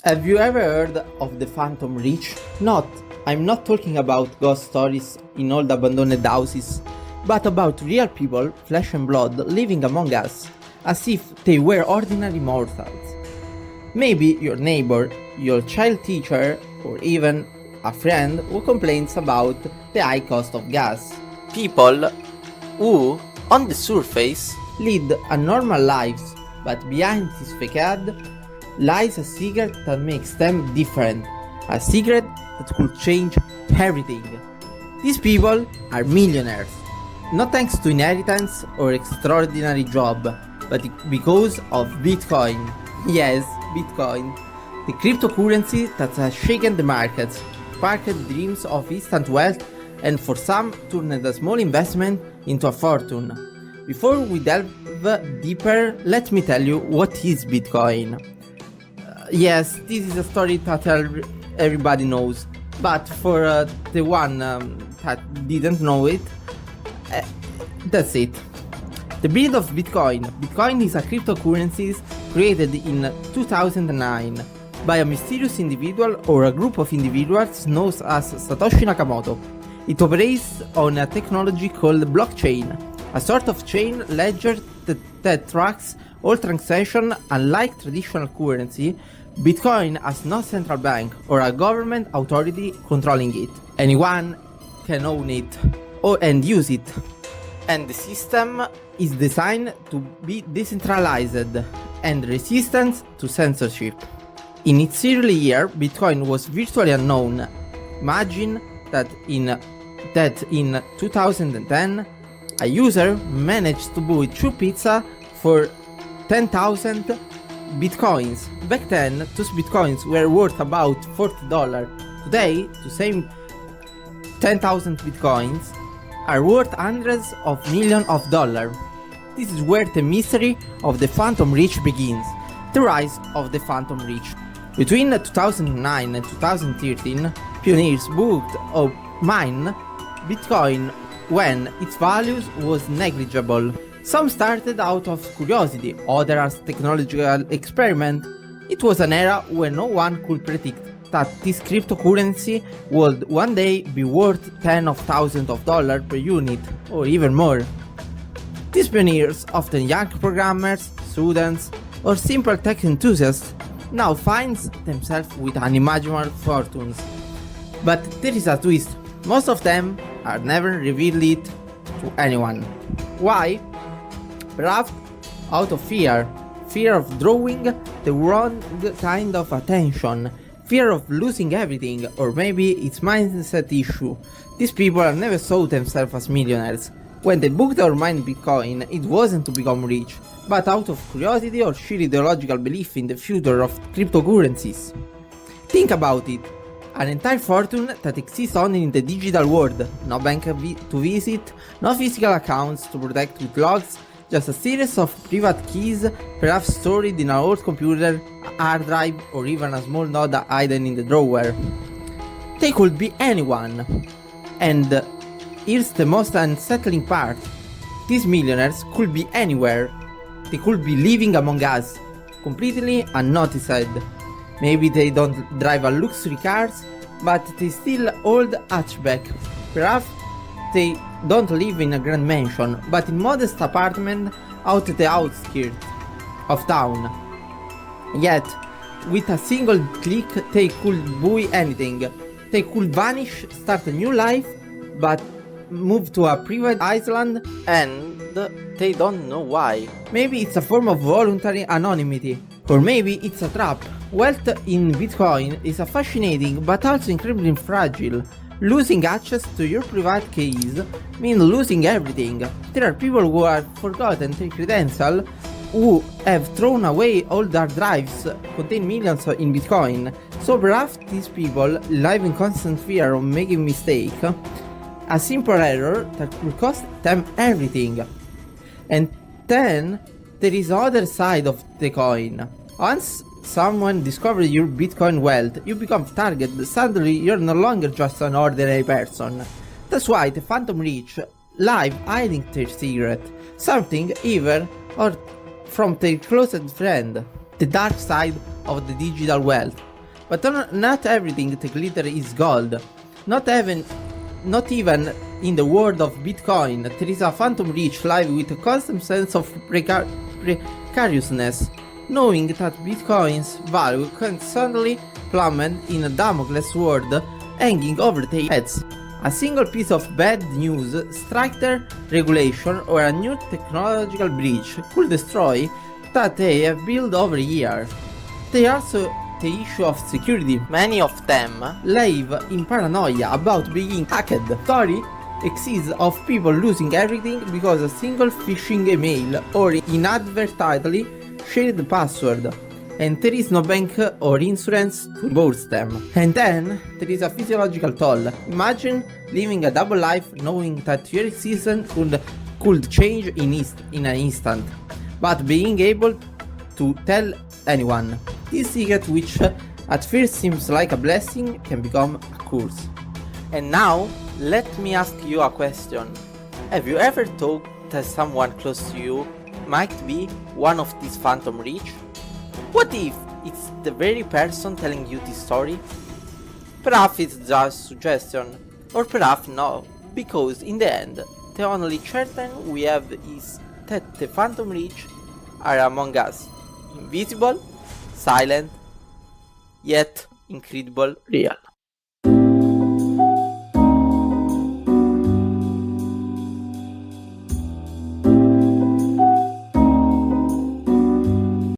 Have you ever heard of the Phantom Rich? I'm not talking about ghost stories in old abandoned houses, but about real people, flesh and blood, living among us, as if they were ordinary mortals. Maybe your neighbor, your child teacher, or even a friend who complains about the high cost of gas. People who, on the surface, Lead a normal lives, but behind this facade lies a secret that makes them different. A secret that could change everything. These people are millionaires. Not thanks to inheritance or extraordinary job, but because of Bitcoin. Yes, Bitcoin. The cryptocurrency that has shaken the markets, sparked dreams of instant wealth, and for some turned a small investment into a fortune. Before we delve deeper, let me tell you what is Bitcoin. Yes, this is a story that everybody knows, but for the one that didn't know it, that's it. The birth of Bitcoin. Bitcoin is a cryptocurrency created in 2009 by a mysterious individual or a group of individuals known as Satoshi Nakamoto. It operates on a technology called blockchain, a sort of chain ledger that tracks all transactions. Unlike traditional currency, Bitcoin has no central bank or a government authority controlling it. Anyone can own it and use it. And the system is designed to be decentralized and resistant to censorship. In its early year, Bitcoin was virtually unknown. Imagine that in 2010, a user managed to buy 2 pizza for 10,000 bitcoins. Back then, those bitcoins were worth about $40. Today, the same 10,000 bitcoins are worth hundreds of millions of dollars. This is where the mystery of the Phantom Rich begins, the rise of the Phantom Rich. Between 2009 and 2013, pioneers booked or mined Bitcoin when its value was negligible. Some started out of curiosity, others as technological experiment. It was an era when no one could predict that this cryptocurrency would one day be worth tens of thousands of dollars per unit, or even more. These pioneers, often young programmers, students, or simple tech enthusiasts, now find themselves with unimaginable fortunes. But there is a twist. Most of them are never revealed it to anyone. Why? Perhaps out of fear of drawing the wrong kind of attention, fear of losing everything, or maybe it's mindset issue. These people never saw themselves as millionaires. When they booked or mined Bitcoin, it wasn't to become rich, but out of curiosity or sheer ideological belief in the future of cryptocurrencies. Think about it. An entire fortune that exists only in the digital world, no bank to visit, no physical accounts to protect with logs, just a series of private keys, perhaps stored in an old computer, a hard drive, or even a small node hidden in the drawer. They could be anyone. And here's the most unsettling part. These millionaires could be anywhere. They could be living among us, completely unnoticed. Maybe they don't drive a luxury cars, but they still hold hatchback. Perhaps they don't live in a grand mansion, but in modest apartment out the outskirts of town. Yet, with a single click, they could buy anything. They could vanish, start a new life, but move to a private island, and they don't know why. Maybe it's a form of voluntary anonymity, or maybe it's a trap. Wealth in Bitcoin is a fascinating but also incredibly fragile. Losing access to your private keys means losing everything. There are people who have forgotten their credentials, who have thrown away all their drives contain millions in Bitcoin. So perhaps these people live in constant fear of making mistake, a simple error that could cost them everything. And then there is the other side of the coin. Once someone discovers your Bitcoin wealth, you become target. Suddenly you're no longer just an ordinary person. That's why the Phantom Rich live hiding their secret, something even or from their closest friend. The dark side of the digital wealth. But not everything that glitter is gold. Not even in the world of Bitcoin, there is a phantom rich life with a constant sense of precariousness, knowing that Bitcoin's value can suddenly plummet in a Damocles sword hanging over their heads. A single piece of bad news, stricter regulation, or a new technological breach could destroy that they have built over years. They also the issue of security. Many of them Live in paranoia about being hacked. Story exists of people losing everything because a single phishing email or inadvertently shared password, and there is no bank or insurance to reimburse them. And then there is a physiological toll. Imagine living a double life knowing that your existence could change in an instant, but being able to tell anyone. This secret, which at first seems like a blessing, can become a curse. And now, let me ask you a question. Have you ever thought that someone close to you might be one of these phantom rich? What if it's the very person telling you this story? Perhaps it's just suggestion, or perhaps no, because in the end, the only certain we have is that the phantom rich are among us, invisible, silent, yet incredible real.